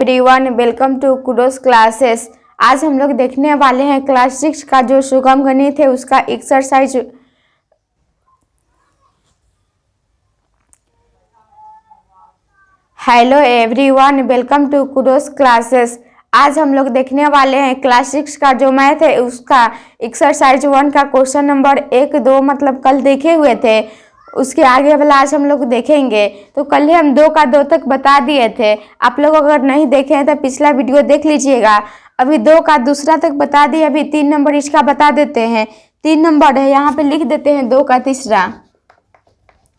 Everyone, welcome to Kudos classes. आज हम लोग देखने वाले हैं क्लास 6 का जो सुगम गणित है उसका exercise. Hello everyone, welcome to Kudos classes. आज हम लोग देखने वाले हैं क्लास 6 का जो मैथ है उसका एक्सरसाइज 1 का क्वेश्चन नंबर 1, 2 मतलब कल देखे हुए थे, उसके आगे वाला आज हम लोग देखेंगे। तो कल ही हम 2 का 2 तक बता दिए थे। आप लोग अगर नहीं देखे हैं तो पिछला वीडियो देख लीजिएगा। अभी 2 का दूसरा तक बता दिए, अभी 3 नंबर इसका बता देते हैं। 3 नंबर है, यहाँ पे लिख देते हैं 2 का तीसरा।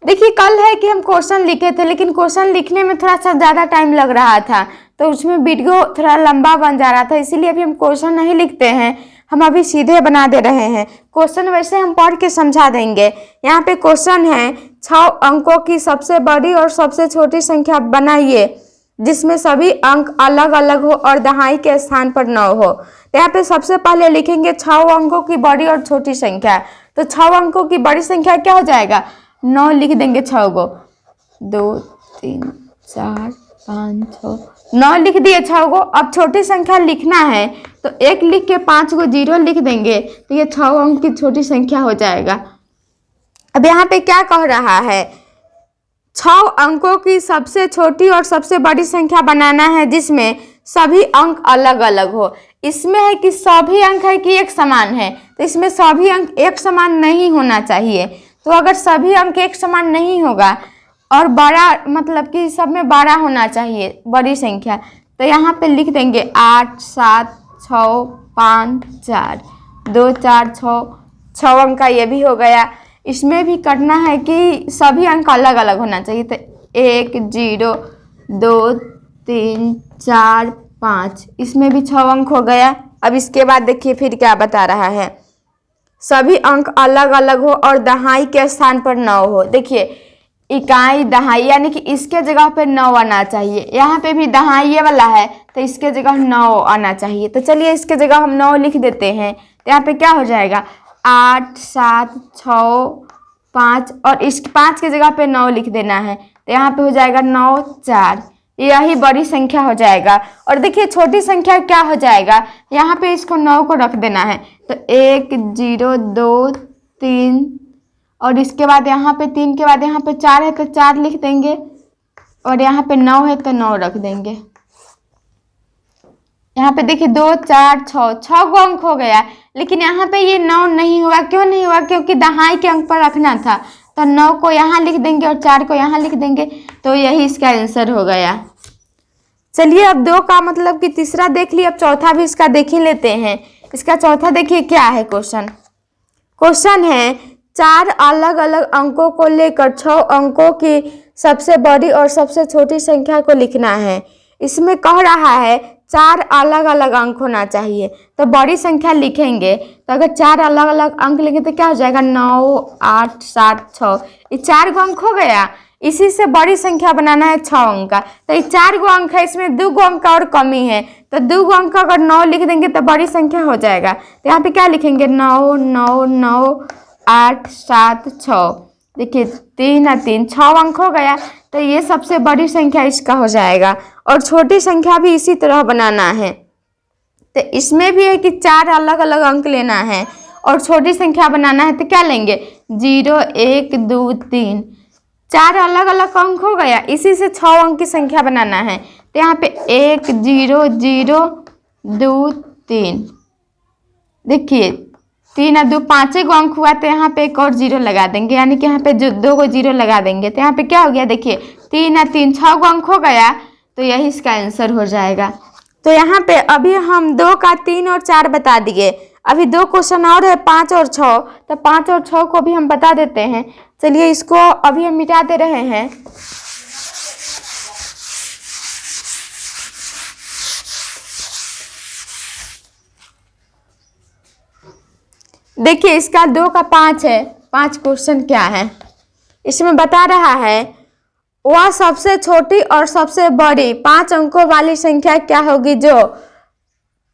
देखिए कल है कि हम क्वेश्चन लिखे थे, लेकिन क्वेश्चन लिखने में थोड़ा सा ज़्यादा टाइम लग रहा था, तो उसमें वीडियो थोड़ा लंबा बन जा रहा था, इसीलिए अभी हम क्वेश्चन नहीं लिखते हैं, हम अभी सीधे बना दे रहे हैं। क्वेश्चन वैसे हम पढ़ के समझा देंगे। यहाँ पे क्वेश्चन है 6 अंकों की सबसे बड़ी और सबसे छोटी संख्या बनाइए जिसमें सभी अंक अलग अलग हो और दहाई के स्थान पर 9 हो। तो यहाँ पे सबसे पहले लिखेंगे 6 अंकों की बड़ी और छोटी संख्या। तो 6 अंकों की बड़ी संख्या क्या हो जाएगा, 9 लिख देंगे 6 को, 2 3 4 5 6 9 लिख दिए 6 को। अब छोटी संख्या लिखना है तो 1 लिख के 5 को 0 लिख देंगे, तो ये 6 अंक की छोटी संख्या हो जाएगा। अब यहाँ पे क्या कह रहा है, 6 अंकों की सबसे छोटी और सबसे बड़ी संख्या बनाना है जिसमें सभी अंक अलग अलग हो। इसमें है कि सभी अंक है कि एक समान है, तो इसमें सभी अंक एक समान नहीं होना चाहिए। तो अगर सभी अंक एक समान नहीं होगा और बड़ा मतलब कि सब में बड़ा होना चाहिए बड़ी संख्या, तो यहाँ पे लिख देंगे 8 7 6 5 4 2 4 6 अंक का ये भी हो गया। इसमें भी करना है कि सभी अंक अलग अलग होना चाहिए, तो 1 0 2 3 4 5 इसमें भी 6 अंक हो गया। अब इसके बाद देखिए फिर क्या बता रहा है, सभी अंक अलग अलग हो और दहाई के स्थान पर 9 हो। देखिए इकाई दहाई यानी कि इसके जगह पे 9 आना चाहिए, यहाँ पे भी दहाई ये वाला है तो इसके जगह 9 आना चाहिए। तो चलिए इसके जगह हम 9 लिख देते हैं। तो यहाँ पे क्या हो जाएगा, 8 7 6 5 और इस 5 की जगह पे 9 लिख देना है, तो यहाँ पे हो जाएगा 9 4, यही बड़ी संख्या हो जाएगा। और देखिए छोटी संख्या क्या हो जाएगा, यहाँ पे इसको 9 को रख देना है, तो 1 0 2 3 और इसके बाद यहाँ पे 3 के बाद यहाँ पे 4 है तो 4 लिख देंगे, और यहाँ पे 9 है तो 9 रख देंगे। यहाँ पे देखिए 2 4 6 गो अंक हो गया, लेकिन यहाँ पे ये 9 नहीं होगा। क्यों नहीं हुआ, क्योंकि दहाई के अंक पर रखना था, तो 9 को यहाँ लिख देंगे और 4 को यहाँ लिख देंगे, तो यही इसका आंसर हो गया। चलिए अब 2 का मतलब कि तीसरा देख लिया, अब चौथा भी इसका देख ही लेते हैं। इसका चौथा देखिए क्या है क्वेश्चन है 4 अलग अलग अंकों को लेकर 6 अंकों की सबसे बड़ी और सबसे छोटी संख्या को लिखना है। इसमें कह रहा है 4 अलग अलग अंक होना चाहिए, तो बड़ी संख्या लिखेंगे, तो अगर 4 अलग अलग अंक लिखेंगे तो क्या हो जाएगा, 9 8 7 6, ये 4 गो अंक हो गया। इसी से बड़ी संख्या बनाना है 6 अंक का, तो ये 4 गो अंक है, इसमें 2 गो अंक और कमी है, तो 2 गो अंक अगर 9 लिख देंगे तो बड़ी संख्या हो जाएगा। तो यहाँ पे क्या लिखेंगे, 9 9 9 8 7 6, देखिए 3 और 3 6 अंक हो गया, तो ये सबसे बड़ी संख्या इसका हो जाएगा। और छोटी संख्या भी इसी तरह बनाना है, तो इसमें भी है कि 4 अलग अलग अंक लेना है और छोटी संख्या बनाना है, तो क्या लेंगे 0 1 2 3, 4 अलग अलग अंक हो गया, इसी से 6 अंक की संख्या बनाना है। तो यहाँ पे 1 0 0 2 3, देखिए 3 और 2 5 गो अंक हुआ, तो यहाँ पे एक और 0 लगा देंगे, यानी कि यहाँ पे जो 2 को 0 लगा देंगे, तो यहाँ पे क्या हो गया, देखिए 3 और 3 6 गो अंक हो गया, तो यही इसका आंसर हो जाएगा। तो यहाँ पे अभी हम 2 का 3 और 4 बता दिए, अभी 2 क्वेश्चन और है 5 और 6, तो 5 और 6 को भी हम बता देते हैं। चलिए इसको अभी हम मिटा दे रहे हैं। देखिए इसका 2 का 5 है, 5 क्वेश्चन क्या है, इसमें बता रहा है वह सबसे छोटी और सबसे बड़ी 5 अंकों वाली संख्या क्या होगी जो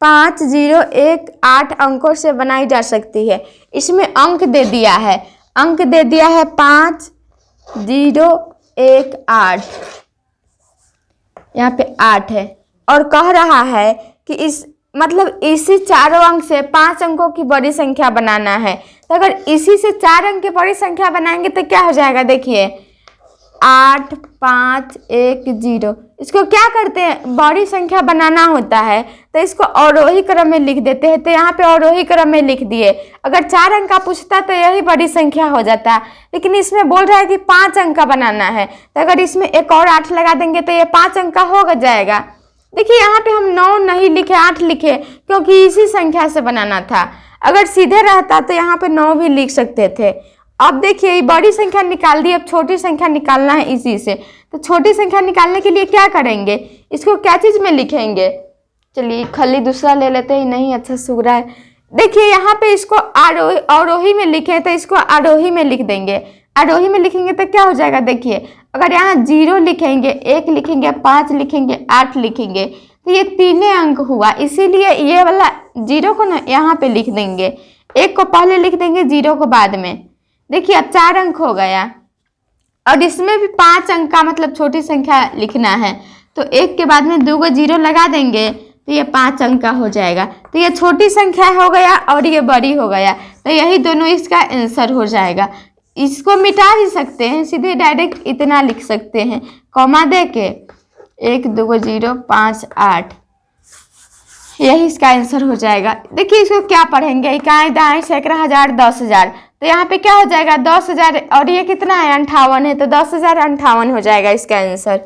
5 0 1 8 अंकों से बनाई जा सकती है। इसमें अंक दे दिया है, 5 0 1 8, यहाँ पे 8 है, और कह रहा है कि इस मतलब इसी चारों अंक से 5 अंकों की बड़ी संख्या बनाना है। तो अगर इसी से 4 अंक की बड़ी संख्या बनाएंगे तो क्या हो जाएगा, देखिए 8 5 1 0। इसको क्या करते हैं, बड़ी संख्या बनाना होता है तो इसको अवरोही क्रम में लिख देते हैं। तो यहाँ पे अवरोही क्रम में लिख दिए। अगर 4 अंक का पूछता तो यही बड़ी संख्या हो जाता, लेकिन इसमें बोल रहा है कि 5 अंक का बनाना है। तो अगर इसमें एक और 8 लगा देंगे तो ये 5 अंक का हो जाएगा। देखिए यहाँ पे हम 9 नहीं लिखे, 8 लिखे, क्योंकि इसी संख्या से बनाना था। अगर सीधे रहता तो यहाँ पे 9 भी लिख सकते थे। अब देखिए ये बड़ी संख्या निकाल दी, अब छोटी संख्या निकालना है इसी से। तो छोटी संख्या निकालने के लिए क्या करेंगे, इसको क्या चीज में लिखेंगे, चलिए खाली दूसरा ले लेते हैं, नहीं अच्छा सूझ रहा है। देखिए यहाँ पे इसको अवरोही में लिखे तो इसको आरोही में लिख देंगे। आरोही में लिखेंगे तो क्या हो जाएगा, देखिए अगर यहाँ 0 लिखेंगे, 1 लिखेंगे, 5 लिखेंगे, 8 लिखेंगे तो ये 3 अंक हुआ, इसीलिए ये वाला 0 को ना यहाँ पे लिख देंगे, 1 को पहले लिख देंगे, 0 को बाद में। देखिए अब 4 अंक हो गया और इसमें भी 5 अंक का मतलब छोटी संख्या लिखना है। तो 1 के बाद में 2 को 0 लगा देंगे तो ये 5 अंक का हो जाएगा। तो ये छोटी संख्या हो गया और ये बड़ी हो गया, तो यही दोनों इसका आंसर हो जाएगा। इसको मिटा भी सकते हैं, सीधे डायरेक्ट इतना लिख सकते हैं कॉमा दे के 1 2 0 5 8, यही इसका आंसर हो जाएगा। देखिए इसको क्या पढ़ेंगे, इकाई दाएं सैकड़ा हजार 10,000। तो यहाँ पे क्या हो जाएगा 10,000 और ये कितना है 58 है, तो 10,000 58 हो जाएगा इसका आंसर।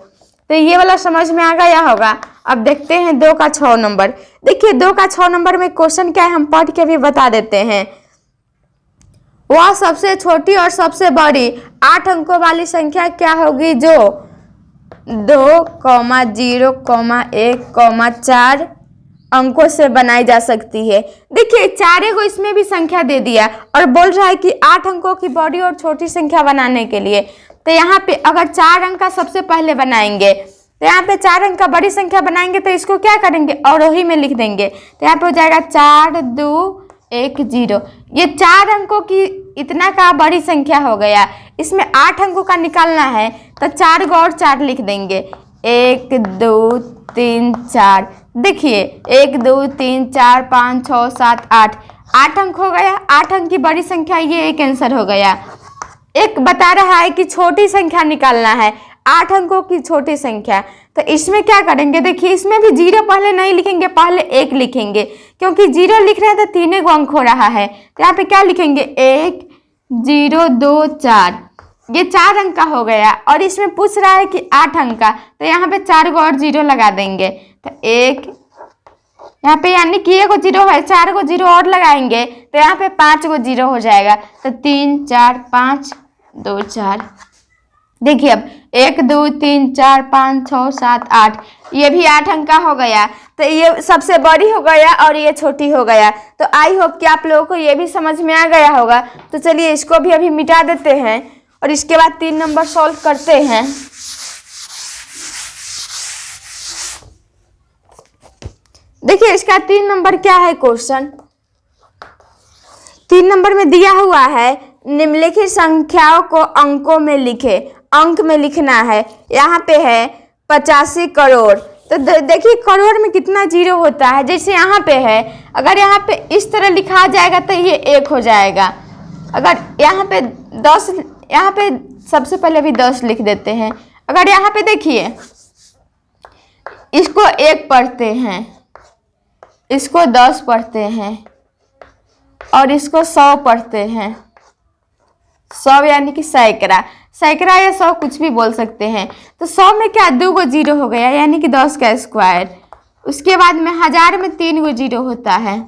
तो ये वाला समझ में आ गया होगा। अब देखते हैं 2 का 6 नंबर। देखिए 2 का 6 नंबर में क्वेश्चन क्या है हम पढ़ के भी बता देते हैं। वह सबसे छोटी और सबसे बड़ी 8 अंकों वाली संख्या क्या होगी जो 2, 0, 1, 4 अंकों से बनाई जा सकती है। देखिए 4 को इसमें भी संख्या दे दिया और बोल रहा है कि 8 अंकों की बड़ी और छोटी संख्या बनाने के लिए। तो यहाँ पे अगर 4 अंक का सबसे पहले बनाएंगे तो यहाँ पे 4 अंक का बड़ी संख्या बनाएंगे तो इसको क्या करेंगे, अवरोही में लिख देंगे। तो यहाँ पे हो जाएगा 4 2 1 0। ये 4 अंकों की इतना का बड़ी संख्या हो गया। इसमें 8 अंकों का निकालना है तो 4 को और 4 लिख देंगे, 1 2 3 4। देखिए 1 2 3 4 5 6 7 8, 8 अंक हो गया। 8 अंक की बड़ी संख्या, ये एक आंसर हो गया। एक बता रहा है कि छोटी संख्या निकालना है, 8 अंकों की छोटी संख्या। तो इसमें क्या करेंगे, देखिए इसमें भी 0 पहले नहीं लिखेंगे, पहले 1 लिखेंगे, क्योंकि 0 लिख रहे हैं तो 3 अंक हो रहा है। तो यहाँ पे क्या लिखेंगे 1 0 2 4, ये 4 अंक का हो गया। और इसमें पूछ रहा है कि 8 अंक का, तो यहाँ पे 4 को और 0 लगा देंगे। तो 1 यहाँ पे यानी कि 1 को 0 है, 4 को 0 और लगाएंगे तो यहाँ पे 5 को 0 हो जाएगा। तो 3 4 5 2 4। देखिए अब 1 2 3 4 5 6 7 8, ये भी 8 अंक का हो गया। तो ये सबसे बड़ी हो गया और ये छोटी हो गया। तो आई होप कि आप लोगों को ये भी समझ में आ गया होगा। तो चलिए इसको भी अभी मिटा देते हैं और इसके बाद 3 नंबर सॉल्व करते हैं। देखिए इसका 3 नंबर क्या है क्वेश्चन। 3 नंबर में दिया हुआ है निम्नलिखित संख्याओं को अंकों में लिखे, अंक में लिखना है। यहाँ पे है 85 करोड़। तो देखिए करोड़ में कितना 0 होता है, जैसे यहाँ पे है, अगर यहाँ पे इस तरह लिखा जाएगा तो ये 1 हो जाएगा। अगर यहाँ पे 10, यहाँ पे सबसे पहले भी 10 लिख देते हैं। अगर यहाँ पे देखिए इसको 1 पढ़ते हैं, इसको 10 पढ़ते हैं और इसको 100 पढ़ते हैं। 100 यानी कि सैकड़ा, सैकड़ा या 100 कुछ भी बोल सकते हैं। तो 100 में क्या 2 को 0 हो गया, यानी कि 10 का स्क्वायर। उसके बाद में 1000 में 3 को 0 होता है।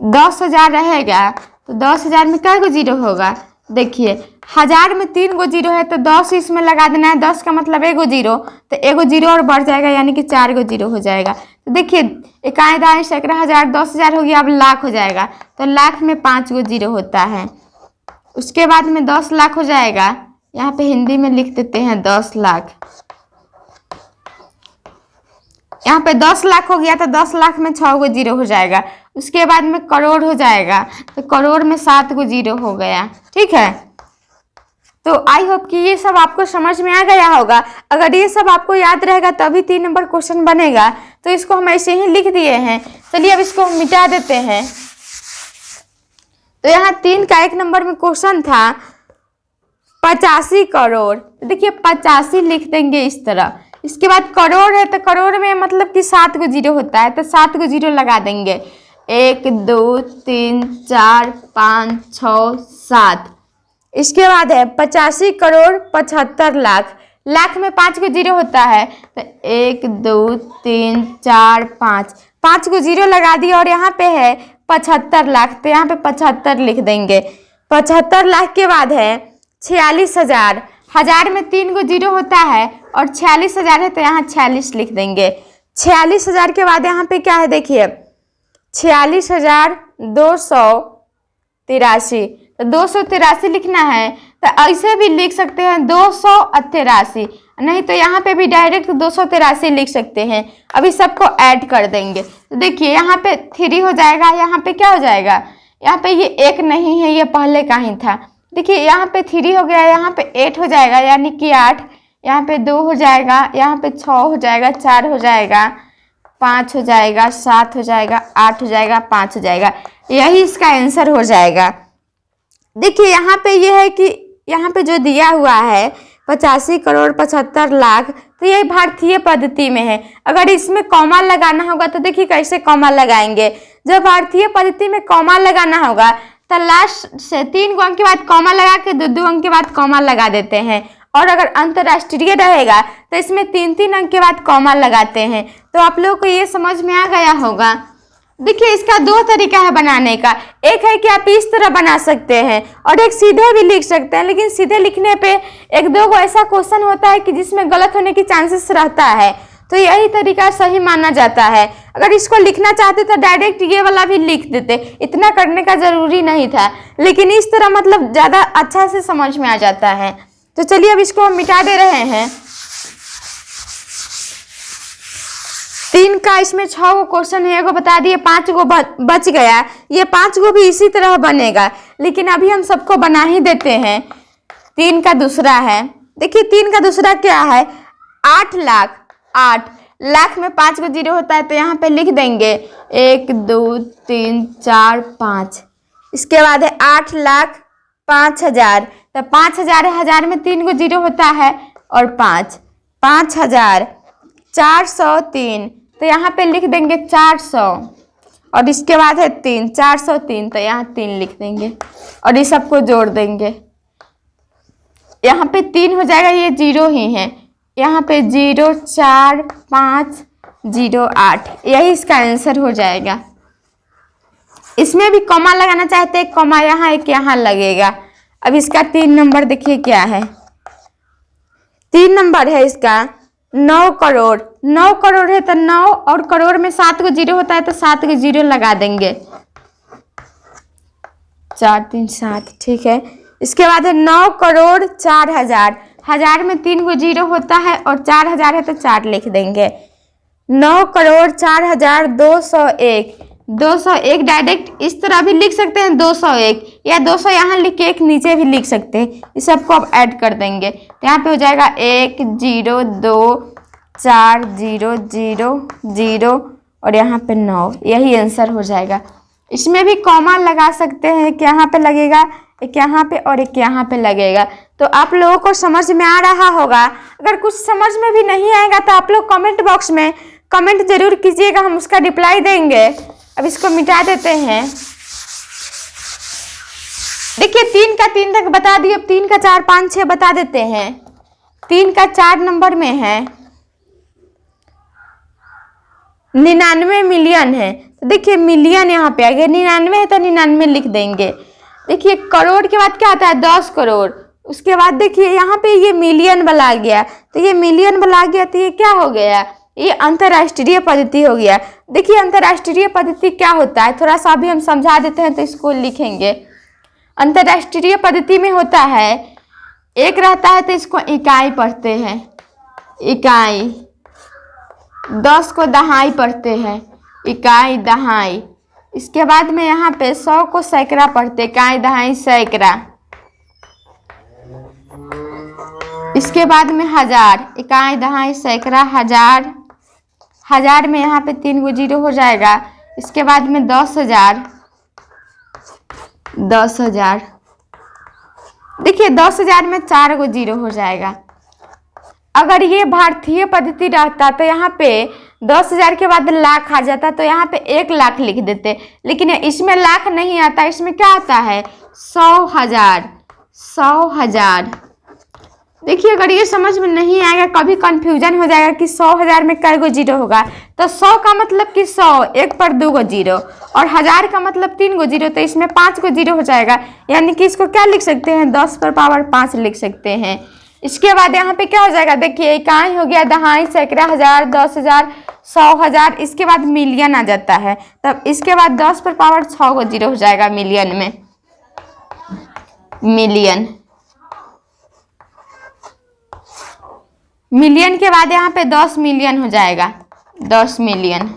10,000 रहेगा तो 10,000 में क्या को 0 होगा, देखिए 1000 में 3 को 0 है तो 10 इसमें लगा देना है। 10 का मतलब 1 0, तो 1 0 और बढ़ जाएगा, यानी कि 4 को 0 हो जाएगा। तो देखिए इकाई दाएं सैकड़ा हजार 10,000 हो गया, अब लाख हो जाएगा। तो लाख में 5 को 0 होता है। उसके बाद में 10 लाख हो जाएगा, यहाँ पे हिंदी में लिख देते हैं 10 लाख। यहाँ पे 10 लाख हो गया तो 10 लाख में 6 को 0 हो जाएगा। उसके बाद में करोड़ हो जाएगा, तो करोड़ में 7 को 0 हो गया। ठीक है, तो आई होप कि ये सब आपको समझ में आ गया होगा। अगर ये सब आपको याद रहेगा तभी 3 नंबर क्वेश्चन बनेगा। तो इसको हम ऐसे ही लिख दिए हैं। चलिए अब इसको हम मिटा देते हैं। तो यहाँ 3 का 1 नंबर में क्वेश्चन था 85 करोड़। देखिए 85 लिख देंगे इस तरह। इसके बाद करोड़ है तो करोड़ में मतलब कि 7 को जीरो होता है, तो 7 को जीरो लगा देंगे। 1 2 3 4 5 6 7। इसके बाद है 85 करोड़ 75 लाख। लाख में 5 को जीरो होता है, तो 1 2 3 4 5। 5 को जीरो लगा दिया और यहाँ पे है 75 लाख, तो यहाँ पे 75 लिख देंगे। 75 लाख के बाद है 46,000। 1000 में 3 को जीरो होता है और 46,000 है, तो यहाँ 46 लिख देंगे। 46,000 के बाद यहाँ पे क्या है देखिए 46,283। तो 283 लिखना है, तो ऐसे भी लिख सकते हैं 283, नहीं तो यहाँ पे भी डायरेक्ट 283 लिख सकते हैं। अभी सबको ऐड कर देंगे। तो देखिए यहाँ पे 3 हो जाएगा, यहाँ पे क्या हो जाएगा, यहाँ पे ये 1 नहीं है, ये पहले का ही था। देखिए यहाँ पे 3 हो गया, यहाँ पे 8 हो जाएगा यानी कि 8, यहाँ पे 2 हो जाएगा, यहाँ पे 6 हो जाएगा, 4 हो जाएगा, 5 हो जाएगा, 7 हो जाएगा, 8 हो जाएगा, 5 हो जाएगा। यही इसका आंसर हो जाएगा। देखिए यहाँ पे ये है कि यहाँ पे जो दिया हुआ है 85 करोड़ 75 लाख, तो ये भारतीय पद्धति में है। अगर इसमें कॉमा लगाना होगा तो देखिए कैसे कॉमा लगाएंगे। जब भारतीय पद्धति में कॉमा लगाना होगा तो लास्ट से 3 अंक के बाद कॉमा लगा के 2 अंक के बाद कॉमा लगा देते हैं। और अगर अंतर्राष्ट्रीय रहेगा तो इसमें 3 अंक के बाद कॉमा लगाते हैं। तो आप लोगों को ये समझ में आ गया होगा। देखिए इसका 2 तरीका है बनाने का। एक है कि आप इस तरह बना सकते हैं और एक सीधे भी लिख सकते हैं, लेकिन सीधे लिखने पे 1-2 को ऐसा क्वेश्चन होता है कि जिसमें गलत होने की चांसेस रहता है, तो यही तरीका सही माना जाता है। अगर इसको लिखना चाहते तो डायरेक्ट ये वाला भी लिख देते, इतना करने का जरूरी नहीं था, लेकिन इस तरह मतलब ज़्यादा अच्छा से समझ में आ जाता है। तो चलिए अब इसको हम मिटा दे रहे हैं। 3 का इसमें 6 गो क्वेश्चन है, एगो बता दिए, 5 गो बच गया। ये 5 गो भी इसी तरह बनेगा, लेकिन अभी हम सबको बना ही देते हैं। 3 का दूसरा है, देखिए 3 का दूसरा क्या है 8 लाख। 8 लाख में 5 को जीरो होता है, तो यहाँ पे लिख देंगे 1 2 3 4 5। इसके बाद है 8 लाख 5,000। तो 5,000 है, 1000 में 3 को जीरो होता है और 5। 5,000 403, तो यहाँ पे लिख देंगे 400। और इसके बाद है 3 403, तो यहाँ 3 लिख देंगे और इस सबको जोड़ देंगे। यहाँ पे 3 हो जाएगा, ये 0 ही है, यहाँ पे 0 4 5 0 8, यही इसका आंसर हो जाएगा। इसमें भी कॉमा लगाना चाहते हैं, कॉमा यहाँ एक यहाँ लगेगा। अब इसका 3 नंबर देखिए क्या है। 3 नंबर है इसका 9 करोड़। 9 करोड़ है तो 9 और करोड़ में 7 को जीरो होता है, तो 7 को जीरो लगा देंगे। 4 3 7, ठीक है। इसके बाद है 9 करोड़ 4,000। 1000 में 3 को जीरो होता है और 4,000 है, तो 4 लिख देंगे। 9 करोड़ 4,000 201। 201 डायरेक्ट इस तरह भी लिख सकते हैं 201, या 200 यहाँ लिख के एक नीचे भी लिख सकते हैं। इस सबको अब ऐड कर देंगे, तो यहाँ पे हो जाएगा 1 0 2 4 0 0 0 और यहाँ पे 9, यही आंसर हो जाएगा। इसमें भी कॉमा लगा सकते हैं, एक यहाँ पे लगेगा, एक यहाँ पे और एक यहाँ पे लगेगा। तो आप लोगों को समझ में आ रहा होगा। अगर कुछ समझ में भी नहीं आएगा तो आप लोग कमेंट बॉक्स में कमेंट जरूर कीजिएगा, हम उसका रिप्लाई देंगे। अब इसको मिटा देते हैं। देखिए 3 का 3 तक बता दिए, अब 3 का 4 5 6 बता देते हैं। 3 का 4 नंबर में है 99 मिलियन है, तो देखिए मिलियन यहाँ पे आ गया। 99 है तो 99 लिख देंगे। देखिए करोड़ के बाद क्या आता है 10 करोड़। उसके बाद देखिए यहाँ पे ये मिलियन वाला आ गया, तो ये मिलियन वाला आ गया, तो ये क्या हो गया, ये अंतर्राष्ट्रीय पद्धति हो गया। देखिए अंतर्राष्ट्रीय पद्धति क्या होता है, थोड़ा सा अभी हम समझा देते हैं, तो इसको लिखेंगे। अंतर्राष्ट्रीय पद्धति में होता है, एक रहता है तो इसको इकाई पढ़ते हैं, इकाई। 10 को दहाई पढ़ते हैं, इकाई दहाई। इसके बाद में यहाँ पे 100 को सैकड़ा पढ़ते, इकाई दहाई सैकड़ा। इसके बाद में हजार, इकाई दहाई सैकड़ा हजार, हजार में यहाँ पे 3 गो जीरो हो जाएगा। इसके बाद में 10,000, 10,000, देखिए 10,000 में 4 गो जीरो हो जाएगा। अगर ये भारतीय पद्धति रहता तो यहाँ पे 10,000 के बाद लाख आ जाता, तो यहाँ पे 1 लाख लिख देते, लेकिन इसमें लाख नहीं आता, इसमें क्या आता है 100,000, 100,000। देखिए अगर ये समझ में नहीं आएगा, कभी कंफ्यूजन हो जाएगा कि 100,000 में कै गो जीरो होगा, तो 100 का मतलब कि 100, 1 पर 2 गो जीरो, और 1000 का मतलब 3 गो जीरो, तो इसमें 5 गो जीरो हो जाएगा। यानी कि इसको क्या लिख सकते हैं 10 पर पावर 5 लिख सकते हैं। इसके बाद यहाँ पे क्या हो जाएगा, देखिए इकाई हो गया दहाई सैकड़ा हजार, 10,000, 100,000, इसके बाद मिलियन आ जाता है। तब इसके बाद 10 पर पावर 6 गो जीरो हो जाएगा मिलियन में, मिलियन। मिलियन के बाद यहाँ पे 10 मिलियन हो जाएगा, 10 मिलियन,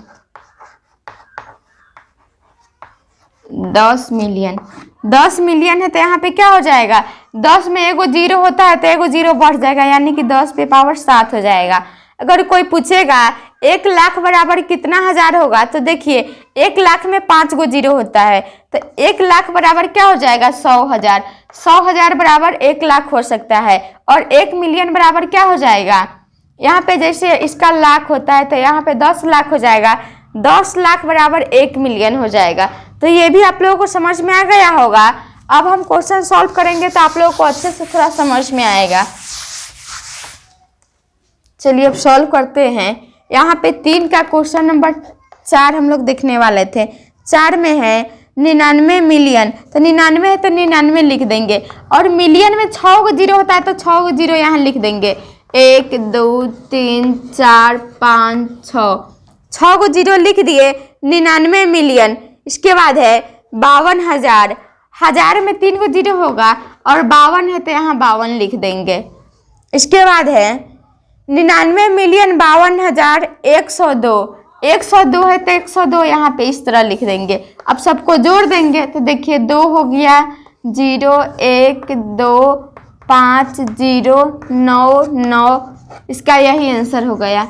10 मिलियन, 10 मिलियन है तो यहाँ पे क्या हो जाएगा, 10 में एगो जीरो होता है तो एगो जीरो बढ़ जाएगा, यानी कि 10 पे पावर 7 हो जाएगा। अगर कोई पूछेगा 1 लाख बराबर कितना हजार होगा, तो देखिए 1 लाख में 5 गो जीरो होता है, तो 1 लाख बराबर क्या हो जाएगा 100,000, 100,000 बराबर 1 लाख हो सकता है। और 1 मिलियन बराबर क्या हो जाएगा, यहाँ पे जैसे इसका लाख होता है तो यहाँ पे 10 लाख हो जाएगा, 10 लाख बराबर 1 मिलियन हो जाएगा। तो ये भी आप लोगों को समझ में आ गया होगा। अब हम क्वेश्चन सॉल्व करेंगे तो आप लोगों को अच्छे से थोड़ा समझ में आएगा। चलिए अब सॉल्व करते हैं। यहाँ पे 3 का क्वेश्चन नंबर 4 हम लोग देखने वाले थे। 4 में है 99 मिलियन, तो 99 है तो 99 लिख देंगे, और मिलियन में 6 गो जीरो होता है तो 6 गो जीरो यहाँ लिख देंगे। 1 2 3 4 5 6, 6 गो जीरो लिख दिए। 99 मिलियन, इसके बाद है 52,000, हजार में 3 गो जीरो होगा, और 52 है तो यहाँ 52 लिख देंगे। इसके बाद है 99 मिलियन 52,102, 102 है तो 102 यहाँ पे इस तरह लिख देंगे। अब सबको जोड़ देंगे तो देखिए 2 हो गया, 0 1 2 5 0 9 9, इसका यही आंसर हो गया।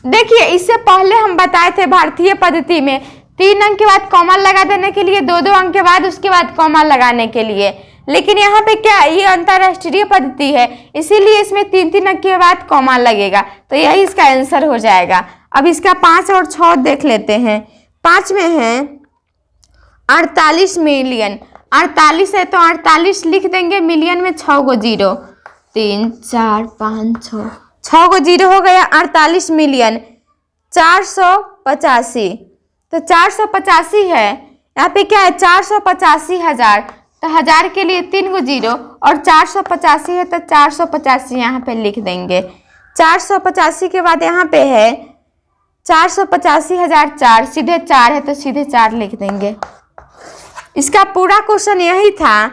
देखिए इससे पहले हम बताए थे भारतीय पद्धति में 3 अंक के बाद कॉमा लगा देने के लिए, 2 2 अंक के बाद उसके बाद कॉमा लगाने के लिए, लेकिन यहाँ पे क्या ये अंतरराष्ट्रीय पद्धति है, इसीलिए इसमें 3 3 अंक के बाद कॉमा लगेगा, तो यही इसका आंसर हो जाएगा। अब इसका 5 और 6 देख लेते हैं। 5 में है 48 मिलियन, 48 है तो 48 लिख देंगे, मिलियन में 6 गो जीरो, 3 4 5 6, 6 गो जीरो हो गया। 48 मिलियन 485, तो 485 है, यहाँ पे क्या है 485,000, तो हजार के लिए 3 गो जीरो, और 485 है तो 485 यहाँ पे लिख देंगे। 485 के बाद यहाँ पे है 485,004, सीधे 4 है तो सीधे 4 लिख देंगे। इसका पूरा क्वेश्चन यही था,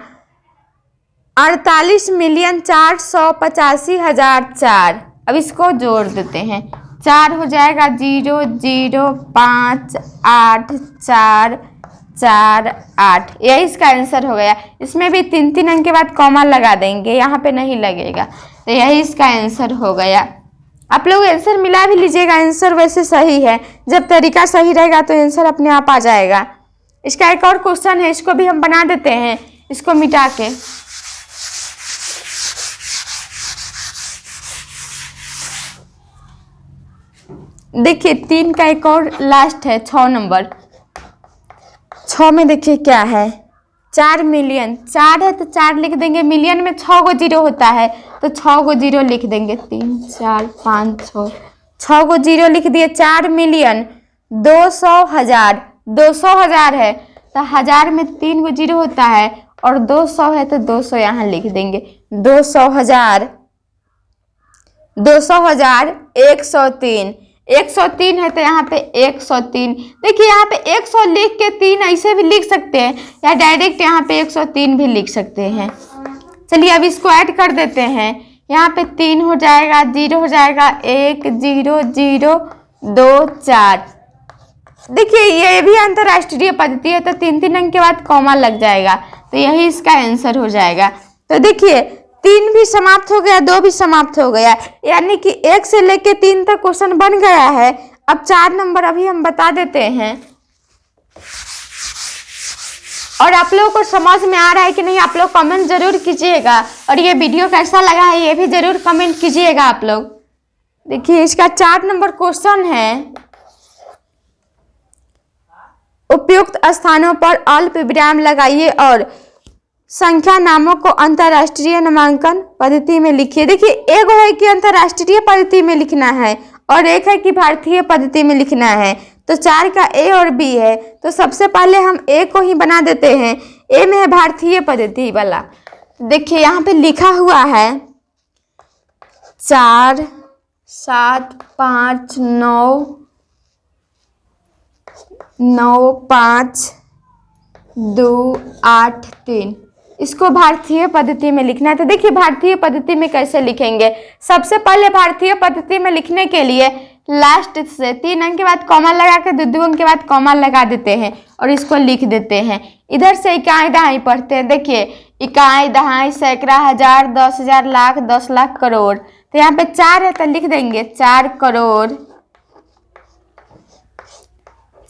48 मिलियन 485,004। अब इसको जोड़ देते हैं, 4 हो जाएगा 0 0 5 8 4 4 8, यही इसका आंसर हो गया। इसमें भी 3 3 अंक के बाद कॉमा लगा देंगे, यहाँ पे नहीं लगेगा, तो यही इसका आंसर हो गया। आप लोग आंसर मिला भी लीजिएगा, आंसर वैसे सही है, जब तरीका सही रहेगा तो आंसर अपने आप आ जाएगा। इसका एक और क्वेश्चन है, इसको भी हम बना देते हैं, इसको मिटा के। देखिए 3 का एक और लास्ट है, 6 नंबर। 6 में देखिए क्या है, 4 मिलियन, 4 है तो 4 लिख देंगे, मिलियन में 6 गो जीरो होता है तो 6 गो जीरो लिख देंगे, 3 4 5 6, 6 गो जीरो लिख दिए। 4 मिलियन 200,000, 200,000 है तो हजार में 3 गो जीरो होता है, और 200 है तो 200 यहाँ लिख देंगे। 200,000, 200,000 103, 103 है तो यहाँ पे 103। देखिए यहाँ पे 100 लिख के 3 ऐसे भी लिख सकते हैं, या डायरेक्ट यहाँ पे 103 भी लिख सकते हैं। चलिए अब इसको ऐड कर देते हैं। यहाँ पे 3 हो जाएगा, 0 हो जाएगा, 1 0 0 2 4। देखिए ये भी अंतरराष्ट्रीय पद्धति है, तो 3 3 अंक के बाद कॉमा लग जाएगा, तो यही इसका आंसर हो जाएगा। तो देखिए 3 भी समाप्त हो गया, 2 भी समाप्त हो गया, यानी कि 1 से लेके 3 तक क्वेश्चन बन गया है। अब 4 नंबर अभी हम बता देते हैं। और आप लोगों को समझ में आ रहा है कि नहीं, आप लोग कमेंट जरूर कीजिएगा। और ये वीडियो कैसा लगा है ये भी जरूर कमेंट कीजिएगा आप लोग। देखिए इसका 4 नंबर क्वेश्चन है, उपयुक्त स्थानों पर अल्प विराम लगाइए और संख्या नामों को अंतरराष्ट्रीय नामांकन पद्धति में लिखिए। देखिए एक है कि अंतरराष्ट्रीय पद्धति में लिखना है और एक है कि भारतीय पद्धति में लिखना है। तो 4 का ए और बी है, तो सबसे पहले हम ए को ही बना देते हैं। ए में है भारतीय पद्धति वाला। देखिए यहाँ पे लिखा हुआ है 4 7 5 9 9 5 2 8 3, इसको भारतीय पद्धति में लिखना है। तो देखिए भारतीय पद्धति में कैसे लिखेंगे। सबसे पहले भारतीय पद्धति में लिखने के लिए लास्ट से 3 अंक के बाद कॉमा लगा के 2 अंक के बाद कॉमा लगा देते हैं और इसको लिख देते हैं। इधर से इकाई दहाई पढ़ते हैं। देखिए इकाई दहाई सैकड़ा हजार 10,000 लाख 10 लाख करोड़। तो यहाँ पे 4 है तो लिख देंगे 4 करोड़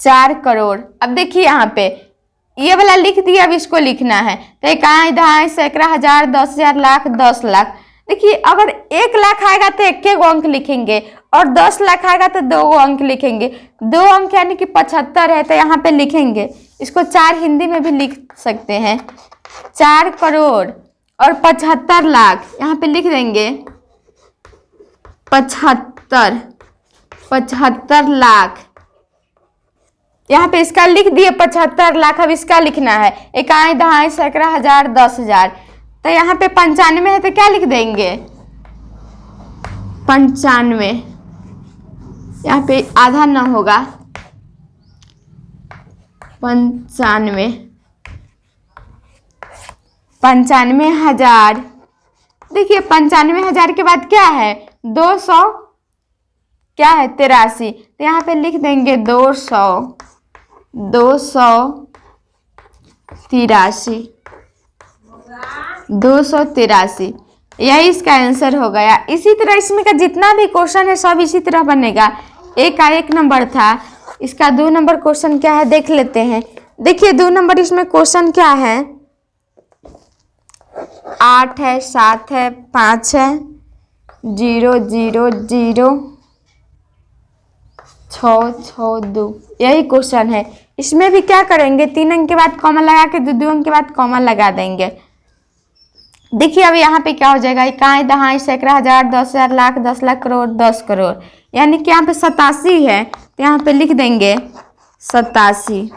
4 करोड़। अब देखिए यहाँ पे ये वाला लिख दिया, अब इसको लिखना है। तो इकाई दहाई सैकड़ा हजार 10,000 लाख 10 लाख। देखिए अगर 1 लाख आएगा तो 1 अंक लिखेंगे और 10 लाख आएगा तो 2 अंक लिखेंगे। 2 अंक यानी कि 75 है, तो यहाँ पे लिखेंगे इसको 4 हिंदी में भी लिख सकते हैं 4 करोड़ और 75 लाख। यहाँ पे लिख देंगे 75 लाख। यहाँ पे इसका लिख दिए 75 लाख। अब इसका लिखना है इकाई दहाई सैकड़ा हजार 10,000। तो यहाँ पे 95 है तो क्या लिख देंगे 95। यहाँ पे आधा न होगा 95,000। देखिए 95,000 के बाद क्या है 200 क्या है 83। तो यहाँ पे लिख देंगे 283। यही इसका आंसर हो गया। इसी तरह इसमें का जितना भी क्वेश्चन है सब इसी तरह बनेगा। एक का 1 नंबर था, इसका 2 नंबर क्वेश्चन क्या है देख लेते हैं। देखिए 2 नंबर इसमें क्वेश्चन क्या है 8 है 7 है 5 है 0 0 0 6 6 2, यही क्वेश्चन है। इसमें भी क्या करेंगे 3 अंक के बाद कॉमा लगा के 2 अंक के बाद कॉमा लगा देंगे। देखिए अब यहाँ पे क्या हो जाएगा इकाई दहाई सैकड़ा हजार 10,000 लाख 10 लाख करोड़ 10 करोड़, यानी कि यहाँ पे 87 है तो यहाँ पे लिख देंगे 87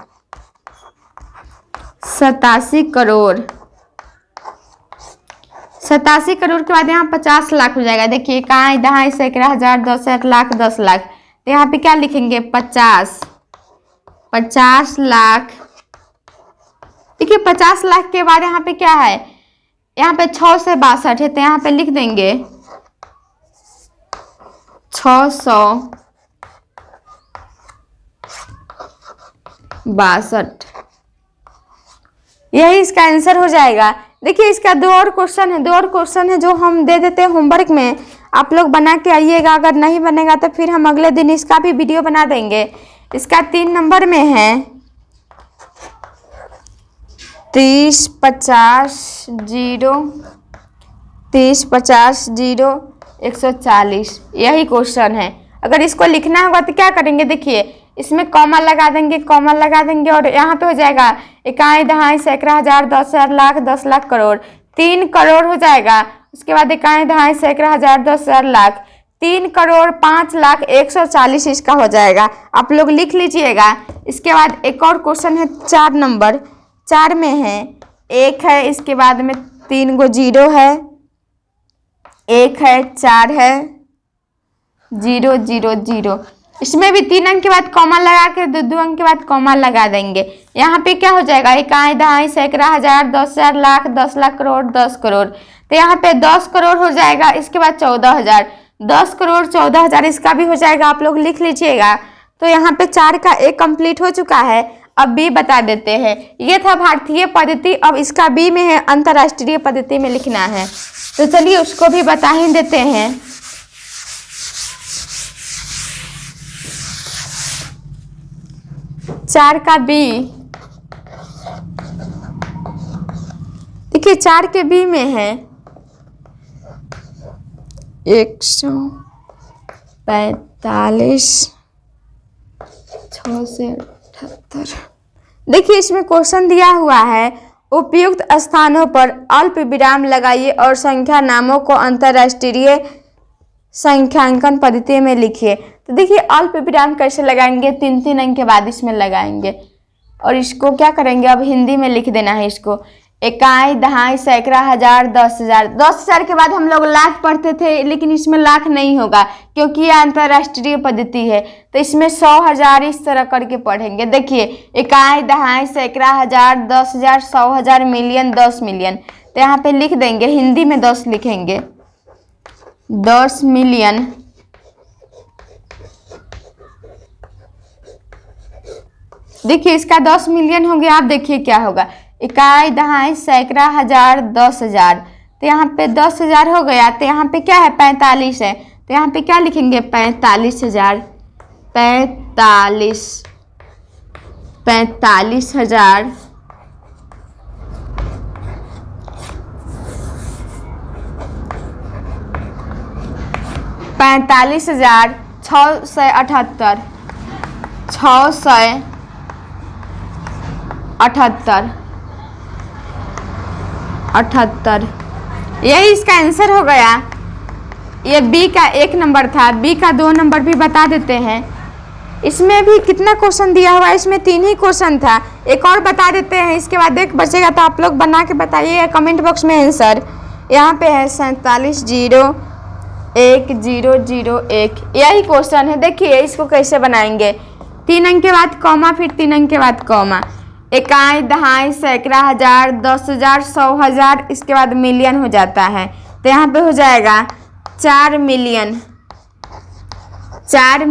करोड़। 87 करोड़ के बाद यहाँ 50 लाख हो जाएगा। देखिए इकाई दहाई सैकड़ा हजार 10,000 लाख 10 लाख, तो यहाँ पे क्या लिखेंगे 50 लाख। देखिए 50 लाख के बाद यहाँ पे क्या है यहाँ पे 6 से 62 है तो यहाँ पे लिख देंगे 662। यही इसका आंसर हो जाएगा। देखिए इसका 2 और क्वेश्चन है जो हम दे देते हैं होमवर्क में, आप लोग बना के आइएगा। अगर नहीं बनेगा तो फिर हम अगले दिन इसका भी वीडियो बना देंगे। इसका 3 नंबर में है 30 50 0 140। यही क्वेश्चन है। अगर इसको लिखना होगा तो क्या करेंगे देखिए इसमें कॉमा लगा देंगे और यहाँ पे हो जाएगा इकाई दहाई सैकड़ा हजार 10,000 लाख 10 लाख करोड़। 3 करोड़ हो जाएगा। उसके बाद इकाई दहाई सैकड़ा हजार 10,000 लाख 3 करोड़ 5 लाख 140 इसका हो जाएगा। आप लोग लिख लीजिएगा। इसके बाद एक और क्वेश्चन है 4 नंबर। 4 में है 1 है, इसके बाद में 3 गो 0 है, 1 है 4 है 0 0 0। इसमें भी 3 अंक के बाद कॉमा लगा के 2 अंक के बाद कॉमा लगा देंगे। यहाँ पे क्या हो जाएगा इकाई दहाई सैकड़ा हजार 10,000 लाख 10 लाख करोड़ 10 करोड़। तो यहाँ पे 10 करोड़ हो जाएगा। इसके बाद 14,000 10 करोड़ 14,000 इसका भी हो जाएगा। आप लोग लिख लीजिएगा। तो यहाँ पे 4 का 1 कंप्लीट हो चुका है। अब बी बता देते हैं। ये था भारतीय पद्धति, अब इसका बी में है अंतर्राष्ट्रीय पद्धति में लिखना है। तो चलिए उसको भी बता ही देते हैं। चार का बी, देखिए 4 के बी में है 145 6 से 78। देखिए इसमें क्वेश्चन दिया हुआ है, उपयुक्त स्थानों पर अल्प विराम लगाइए और संख्या नामों को अंतर्राष्ट्रीय संख्यांकन पद्धति में लिखिए। तो देखिए अल्प विराम कैसे लगाएंगे, 3-3 अंक के बाद इसमें लगाएंगे और इसको क्या करेंगे, अब हिंदी में लिख देना है इसको। इकाई, दहाई, सैकड़ा, हजार, 10,000। 10,000 के बाद हम लोग लाख पढ़ते थे, लेकिन इसमें लाख नहीं होगा क्योंकि यह अंतर्राष्ट्रीय पद्धति है। तो इसमें 100,000 इस तरह करके पढ़ेंगे। देखिए इकाई, दहाई, सैकड़ा, हजार, 10,000, 100,000, मिलियन, 10 मिलियन। तो यहाँ पे लिख देंगे, हिंदी में 10 लिखेंगे, 10 मिलियन। देखिए इसका 10 मिलियन हो गया। आप देखिए क्या होगा, इकाई, दहाई, सैकड़ा, हजार, 10,000। तो यहाँ पे 10,000 हो गया। तो यहाँ पे क्या है, 45 है। तो यहाँ पे क्या लिखेंगे, 45,000। 45,000 45,000 678 678 यही इसका आंसर हो गया। ये बी का 1 नंबर था, बी का 2 नंबर भी बता देते हैं। इसमें भी कितना क्वेश्चन दिया हुआ है, इसमें 3 ही क्वेश्चन था। एक और बता देते हैं, इसके बाद एक बचेगा तो आप लोग बना के बताइए कमेंट बॉक्स में आंसर। यहाँ पे है 47,0,1,0,0,1, यही क्वेश्चन है। देखिए इसको कैसे बनाएंगे, 3 अंक के बाद कॉमा, फिर 3 अंक के बाद कॉमा। इकाई, दहाई, सैकड़ा, हजार, 10,000, 100,000, इसके बाद मिलियन हो जाता है। तो यहाँ पे हो जाएगा 4 मिलियन। 4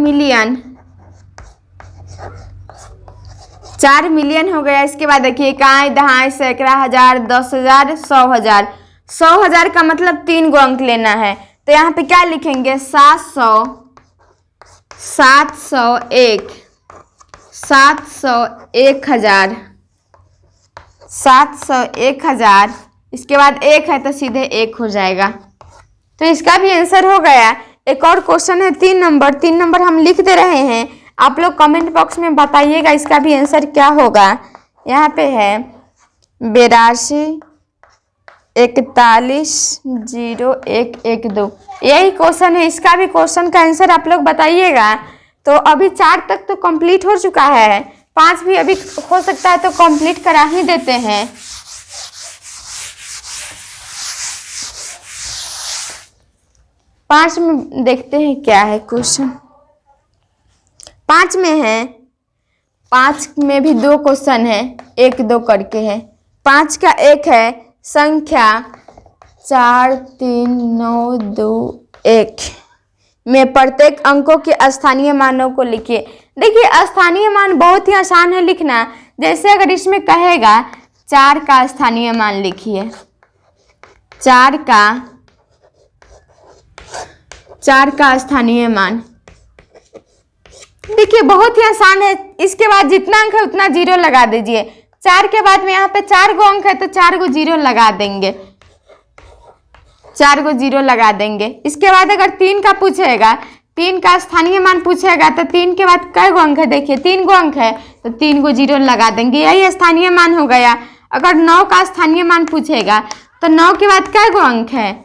मिलियन हो गया। इसके बाद देखिए इकाई, दहाई, सैकड़ा, हजार, 10,000, 100,000। 100,000 का मतलब 3 गो अंक लेना है। तो यहाँ पे क्या लिखेंगे, 701 701,000। इसके बाद 1 है तो सीधे 1 हो जाएगा। तो इसका भी आंसर हो गया। एक और क्वेश्चन है 3 नंबर। 3 नंबर हम लिख दे रहे हैं, आप लोग कमेंट बॉक्स में बताइएगा इसका भी आंसर क्या होगा। यहाँ पे है 82,41,01,12, यही क्वेश्चन है। इसका भी क्वेश्चन का आंसर आप लोग बताइएगा। तो अभी 4 तक तो कंप्लीट हो चुका है, 5 भी अभी हो सकता है तो कंप्लीट करा ही देते हैं। पांच में देखते हैं क्या है क्वेश्चन। 5 में है, 5 में भी 2 क्वेश्चन है, 1-2 करके है। 5 का 1 है संख्या 4, 3, 9, 2, 1 में प्रत्येक अंकों के स्थानीय मानों को लिखिए। देखिए स्थानीय मान बहुत ही आसान है लिखना। जैसे अगर इसमें कहेगा 4 का स्थानीय मान लिखिए, 4 का स्थानीय मान। देखिए बहुत ही आसान है। इसके बाद जितना अंक है उतना 0 लगा दीजिए। 4 के बाद में यहाँ पे 4 गो अंक है तो 4 गो 0 लगा देंगे, 4 गो 0 लगा देंगे। इसके बाद अगर 3 का पूछेगा, 3 का स्थानीय मान पूछेगा तो 3 के बाद कै गो अंक है, देखिए 3 गो अंक है तो 3 गो 0 लगा देंगे, यही स्थानीय मान हो गया। अगर 9 का स्थानीय मान पूछेगा तो 9 के बाद कै गो अंक है,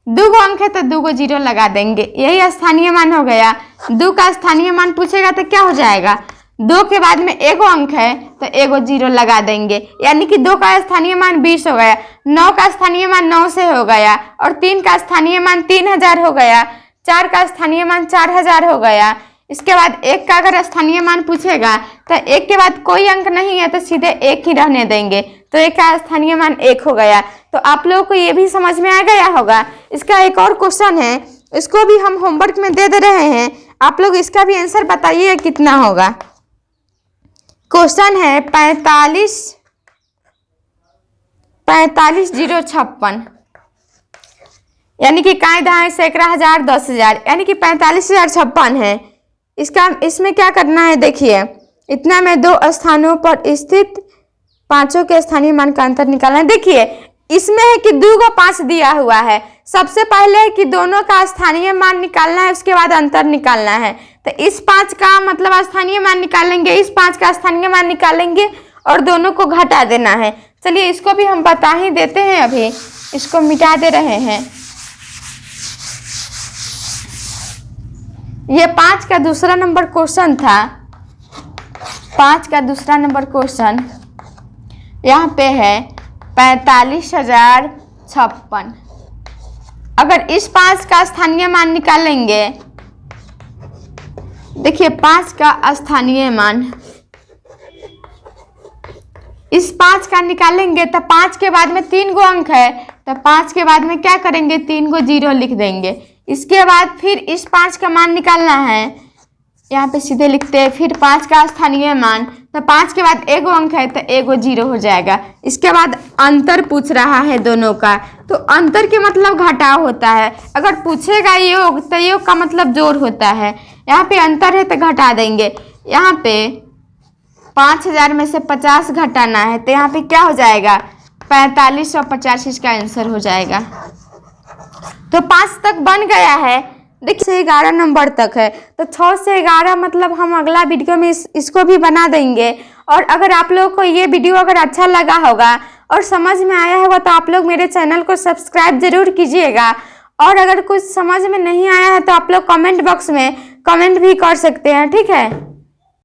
2 गो अंक है तो 2 गो 0 लगा देंगे, यही स्थानीय मान हो गया। 2 का स्थानीय मान पूछेगा तो क्या हो जाएगा, 2 के बाद में 1 अंक है तो 1 गो 0 लगा देंगे, यानी कि 2 का स्थानीय मान 20 हो गया। 9 का स्थानीय मान 9 से हो गया और 3 का स्थानीय मान 3000 हो गया। 4 का स्थानीय मान 4000 हो गया। इसके बाद 1 का अगर स्थानीय मान पूछेगा तो 1 के बाद कोई अंक नहीं है तो सीधे 1 ही रहने देंगे, तो 1 का स्थानीय मान 1 हो गया। तो आप लोगों को ये भी समझ में आ गया होगा। इसका एक और क्वेश्चन है, इसको भी हम होमवर्क में दे रहे हैं, आप लोग इसका भी आंसर बताइए कितना होगा। क्वेश्चन है 45,056, यानी कि काय दहाई सैकड़ा हजार 10,000, यानी कि 45,056 है। इसमें क्या करना है, देखिए इतना में दो स्थानों पर स्थित पांचों के स्थानीय मान का अंतर निकालना है। देखिए इसमें है कि 2 को 5 दिया हुआ है, सबसे पहले है कि दोनों का स्थानीय मान निकालना है, उसके बाद अंतर निकालना है। तो इस 5 का मतलब स्थानीय मान निकालेंगे, इस 5 का स्थानीय मान निकालेंगे और दोनों को घटा देना है। चलिए इसको भी हम बता ही देते हैं, अभी इसको मिटा दे रहे हैं। ये 5 का दूसरा नंबर क्वेश्चन था। 5 का दूसरा नंबर क्वेश्चन यहाँ पे है 45,056। अगर इस 5 का स्थानीय मान निकालेंगे, देखिए 5 का स्थानीय मान इस 5 का निकालेंगे तो 5 के बाद में 3 गो अंक है, तो 5 के बाद में क्या करेंगे, 3 को 0 लिख देंगे। इसके बाद फिर इस 5 का मान निकालना है, यहाँ पे सीधे लिखते हैं। फिर 5 का स्थानीय मान, तो 5 के बाद 1 अंक है तो 1 0 हो जाएगा। इसके बाद अंतर पूछ रहा है दोनों का, तो अंतर के मतलब घटाव होता है। अगर पूछेगा योग तो योग का मतलब जोड़ होता है। यहाँ पे अंतर है तो घटा देंगे। यहाँ पे 5,000 में से 50 घटाना है, तो यहाँ पे क्या हो जाएगा, 4550 इसका आंसर हो जाएगा। तो 5 तक बन गया है। देखिए 11 नंबर तक है, तो 6 से 11 मतलब हम अगला वीडियो में इसको भी बना देंगे। और अगर आप लोगों को ये वीडियो अगर अच्छा लगा होगा और समझ में आया होगा तो आप लोग मेरे चैनल को सब्सक्राइब जरूर कीजिएगा। और अगर कुछ समझ में नहीं आया है तो आप लोग कमेंट बॉक्स में कमेंट भी कर सकते हैं, ठीक है।